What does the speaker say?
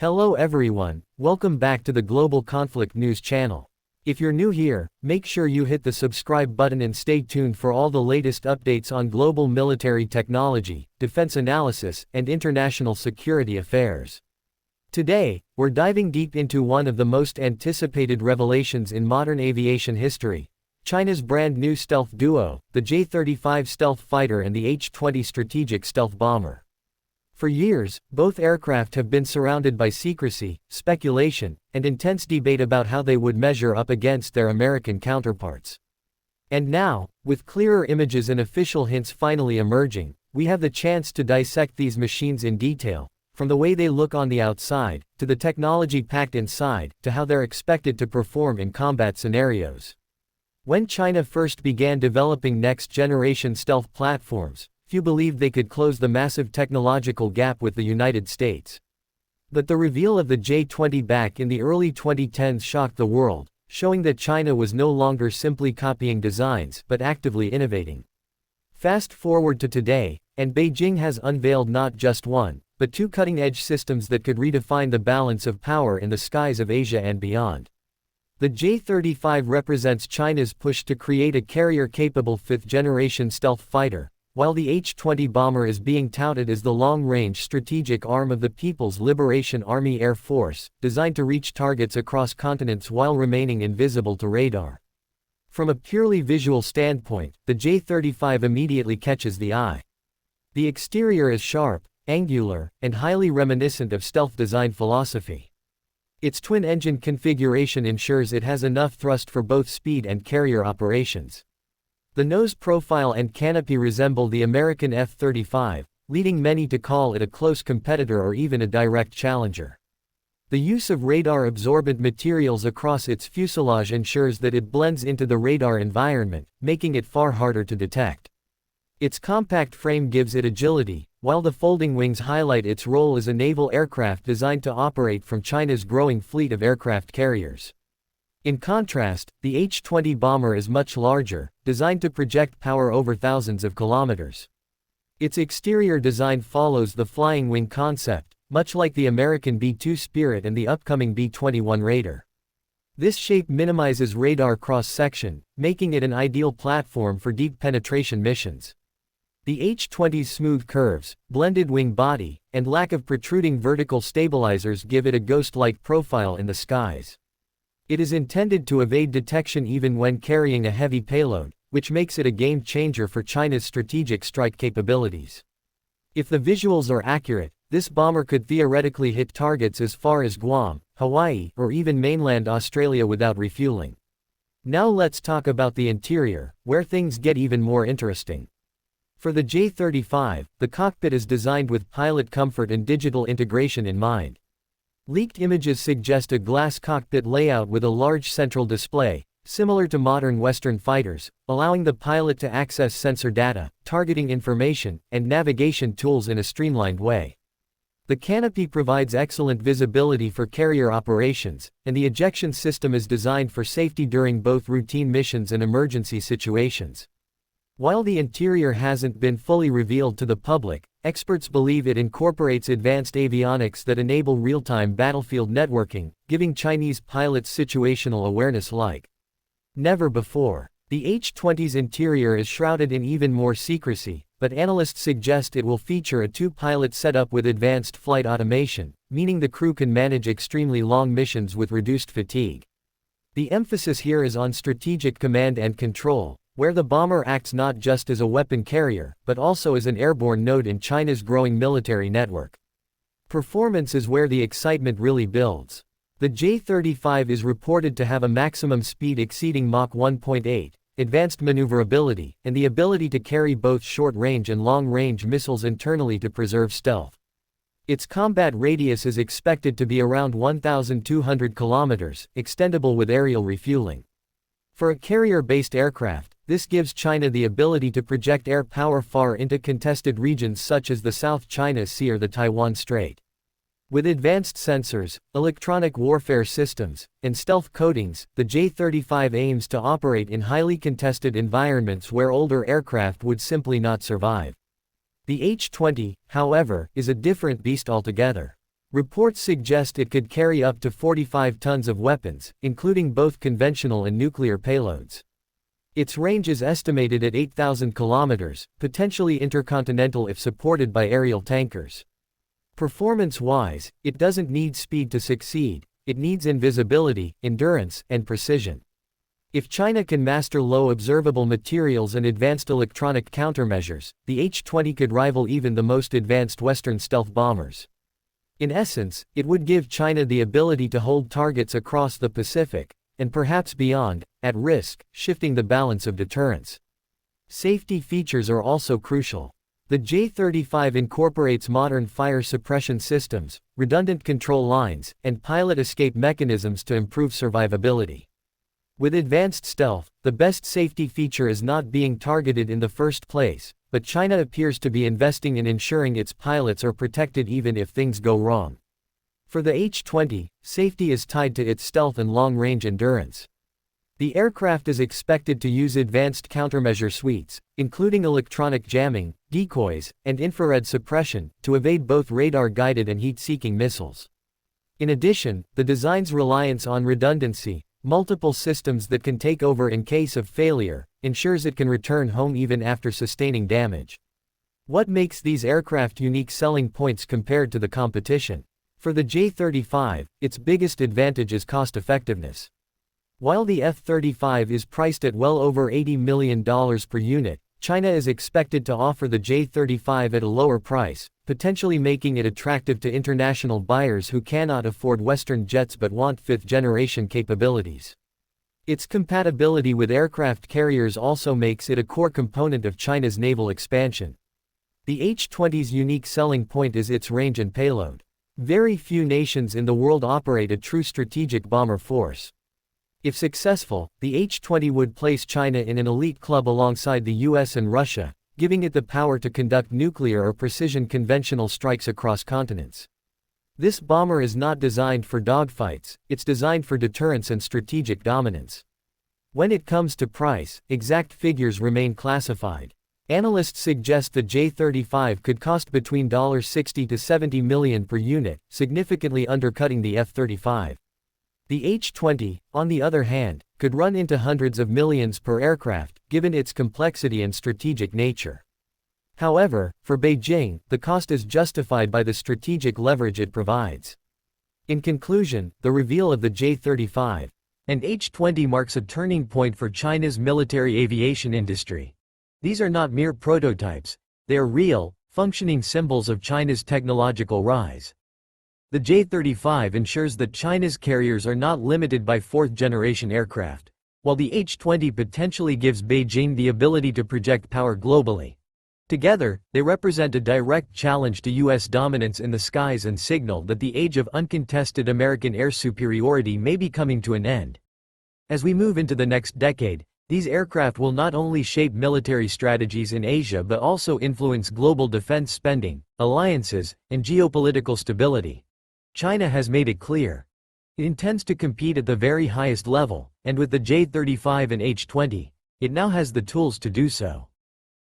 Hello everyone, welcome back to the Global Conflict News channel. If you're new here, make sure you hit the subscribe button and stay tuned for all the latest updates on global military technology, defense analysis, and international security affairs. Today, we're diving deep into one of the most anticipated revelations in modern aviation history: China's brand new stealth duo, the J-35 stealth fighter and the H-20 strategic stealth bomber. For years, both aircraft have been surrounded by secrecy, speculation, and intense debate about how they would measure up against their American counterparts. And now, with clearer images and official hints finally emerging, we have the chance to dissect these machines in detail, from the way they look on the outside, to the technology packed inside, to how they're expected to perform in combat scenarios. When China first began developing next-generation stealth platforms, few believed they could close the massive technological gap with the United States. But the reveal of the J-20 back in the early 2010s shocked the world, showing that China was no longer simply copying designs but actively innovating. Fast forward to today, and Beijing has unveiled not just one, but two cutting-edge systems that could redefine the balance of power in the skies of Asia and beyond. The J-35 represents China's push to create a carrier-capable fifth-generation stealth fighter, while the H-20 bomber is being touted as the long-range strategic arm of the People's Liberation Army Air Force, designed to reach targets across continents while remaining invisible to radar. From a purely visual standpoint, the J-35 immediately catches the eye. The exterior is sharp, angular, and highly reminiscent of stealth design philosophy. Its twin-engine configuration ensures it has enough thrust for both speed and carrier operations. The nose profile and canopy resemble the American F-35, leading many to call it a close competitor or even a direct challenger. The use of radar-absorbent materials across its fuselage ensures that it blends into the radar environment, making it far harder to detect. Its compact frame gives it agility, while the folding wings highlight its role as a naval aircraft designed to operate from China's growing fleet of aircraft carriers. In contrast, the H-20 bomber is much larger, designed to project power over thousands of kilometers. Its exterior design follows the flying wing concept, much like the American B-2 Spirit and the upcoming B-21 Raider. This shape minimizes radar cross-section, making it an ideal platform for deep penetration missions. The H-20's smooth curves, blended wing body, and lack of protruding vertical stabilizers give it a ghost-like profile in the skies. It is intended to evade detection even when carrying a heavy payload, which makes it a game-changer for China's strategic strike capabilities. If the visuals are accurate, this bomber could theoretically hit targets as far as Guam, Hawaii, or even mainland Australia without refueling. Now let's talk about the interior, where things get even more interesting. For the J-35, the cockpit is designed with pilot comfort and digital integration in mind. Leaked images suggest a glass cockpit layout with a large central display, similar to modern Western fighters, allowing the pilot to access sensor data, targeting information, and navigation tools in a streamlined way. The canopy provides excellent visibility for carrier operations, and the ejection system is designed for safety during both routine missions and emergency situations. While the interior hasn't been fully revealed to the public, experts believe it incorporates advanced avionics that enable real-time battlefield networking, giving Chinese pilots situational awareness like never before. The H-20's interior is shrouded in even more secrecy, but analysts suggest it will feature a two-pilot setup with advanced flight automation, meaning the crew can manage extremely long missions with reduced fatigue. The emphasis here is on strategic command and control, where the bomber acts not just as a weapon carrier, but also as an airborne node in China's growing military network. Performance is where the excitement really builds. The J-35 is reported to have a maximum speed exceeding Mach 1.8, advanced maneuverability, and the ability to carry both short-range and long-range missiles internally to preserve stealth. Its combat radius is expected to be around 1,200 kilometers, extendable with aerial refueling. For a carrier-based aircraft, this gives China the ability to project air power far into contested regions such as the South China Sea or the Taiwan Strait. With advanced sensors, electronic warfare systems, and stealth coatings, the J-35 aims to operate in highly contested environments where older aircraft would simply not survive. The H-20, however, is a different beast altogether. Reports suggest it could carry up to 45 tons of weapons, including both conventional and nuclear payloads. Its range is estimated at 8,000 kilometers, potentially intercontinental if supported by aerial tankers. Performance-wise, it doesn't need speed to succeed, it needs invisibility, endurance, and precision. If China can master low observable materials and advanced electronic countermeasures, the H-20 could rival even the most advanced Western stealth bombers. In essence, it would give China the ability to hold targets across the Pacific, and perhaps beyond, at risk, shifting the balance of deterrence. Safety features are also crucial. The J-35 incorporates modern fire suppression systems, redundant control lines, and pilot escape mechanisms to improve survivability. With advanced stealth, the best safety feature is not being targeted in the first place, but China appears to be investing in ensuring its pilots are protected even if things go wrong. For the H-20, safety is tied to its stealth and long-range endurance. The aircraft is expected to use advanced countermeasure suites, including electronic jamming, decoys, and infrared suppression, to evade both radar-guided and heat-seeking missiles. In addition, the design's reliance on redundancy, multiple systems that can take over in case of failure, ensures it can return home even after sustaining damage. What makes these aircraft unique selling points compared to the competition? For the J-35, its biggest advantage is cost-effectiveness. While the F-35 is priced at well over $80 million per unit, China is expected to offer the J-35 at a lower price, potentially making it attractive to international buyers who cannot afford Western jets but want fifth-generation capabilities. Its compatibility with aircraft carriers also makes it a core component of China's naval expansion. The H-20's unique selling point is its range and payload. Very few nations in the world operate a true strategic bomber force. If successful, the H-20 would place China in an elite club alongside the US and Russia, giving it the power to conduct nuclear or precision conventional strikes across continents. This bomber is not designed for dogfights, it's designed for deterrence and strategic dominance. When it comes to price, exact figures remain classified. Analysts suggest the J-35 could cost between $60 to $70 million per unit, significantly undercutting the F-35. The H-20, on the other hand, could run into hundreds of millions per aircraft, given its complexity and strategic nature. However, for Beijing, the cost is justified by the strategic leverage it provides. In conclusion, the reveal of the J-35 and H-20 marks a turning point for China's military aviation industry. These are not mere prototypes, they are real, functioning symbols of China's technological rise. The J-35 ensures that China's carriers are not limited by fourth-generation aircraft, while the H-20 potentially gives Beijing the ability to project power globally. Together, they represent a direct challenge to U.S. dominance in the skies and signal that the age of uncontested American air superiority may be coming to an end. As we move into the next decade, these aircraft will not only shape military strategies in Asia but also influence global defense spending, alliances, and geopolitical stability. China has made it clear. It intends to compete at the very highest level, and with the J-35 and H-20, it now has the tools to do so.